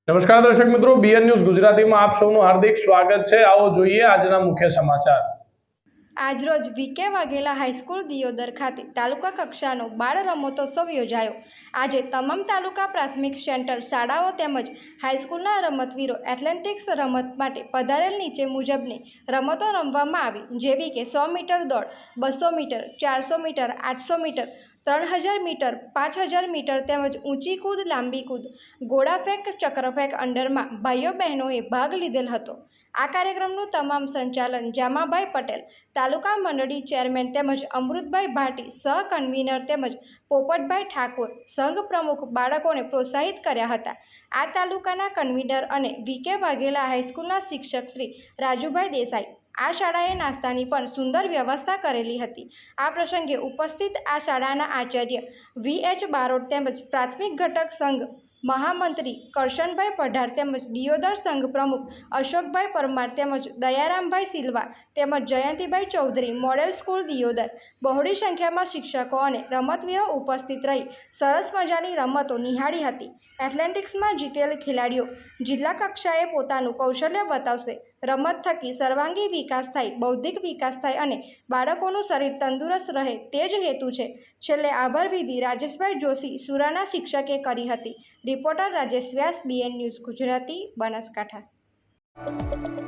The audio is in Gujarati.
નમસ્કાર દર્શક મિત્રો, બીએન ન્યૂઝ ગુજરાતીમાં આપ સૌનું હાર્દિક સ્વાગત છે। આવો જોઈએ આજના મુખ્ય સમાચાર। આજરોજ વીકે વાઘેલા હાઈસ્કૂલ દિયોદર ખાતે તાલુકા કક્ષાનો બાળ રમતોત્સવ યોજાયો। આજે તમામ તાલુકા પ્રાથમિક સેન્ટર શાળાઓ તેમજ હાઈસ્કૂલના રમતવીરો એથ્લેટિક્સ રમત માટે પધારેલ નીચે મુજબની રમતો રમવામાં આવી, જેવી કે 100 મીટર દોડ, 200 metre, 400 metre, 800 metre, 3000 metre, 5000 metre તેમજ ઊંચી કૂદ, લાંબી કૂદ, ગોળા ફેંક, ચક્ર ફેંક અંડરમાં ભાઈઓ બહેનોએ ભાગ લીધેલ હતો। આ કાર્યક્રમનું તમામ સંચાલન જામાભાઈ પટેલ, તાલુકા મંડળી ચેરમેન તેમજ અમૃતભાઈ ભાટી, સહ કન્વીનર તેમજ પોપટભાઈ ઠાકોર, સંઘ પ્રમુખ બાળકોને પ્રોત્સાહિત કર્યા હતા। આ તાલુકાના કન્વીનર અને વીકે વાઘેલા હાઈસ્કૂલના શિક્ષક શ્રી રાજુભાઈ દેસાઈ, આ શાળાએ નાસ્તાની પણ સુંદર વ્યવસ્થા કરેલી હતી। આ પ્રસંગે ઉપસ્થિત આ શાળાના આચાર્ય VH બારોટ તેમજ પ્રાથમિક ઘટક સંઘ મહામંત્રી કરશનભાઈ પઢાર તેમજ દિયોદર સંઘ પ્રમુખ અશોકભાઈ પરમાર તેમજ દયારામભાઈ સિલ્વા તેમજ જયંતિભાઈ ચૌધરી, મોડેલ સ્કૂલ દિયોદર, બહોળી સંખ્યામાં શિક્ષકો અને રમતવીરો ઉપસ્થિત રહી સરસ મજાની રમતો નિહાળી હતી। એથ્લેટિક્સમાં જીતેલ ખેલાડીઓ જિલ્લા કક્ષાએ પોતાનું કૌશલ્ય બતાવશે। રમત થકી સર્વાંગી વિકાસ થાય, બૌદ્ધિક વિકાસ થાય અને બાળકોનું શરીર તંદુરસ્ત રહે તે જ હેતુ છે। છેલ્લે આભાર વિધિ રાજેશભાઈ જોશી, સુરાના શિક્ષકે કરી હતી। રિપોર્ટર રાજેશ વ્યાસ, બીએન ન્યૂઝ ગુજરાતી, બનાસકાંઠા।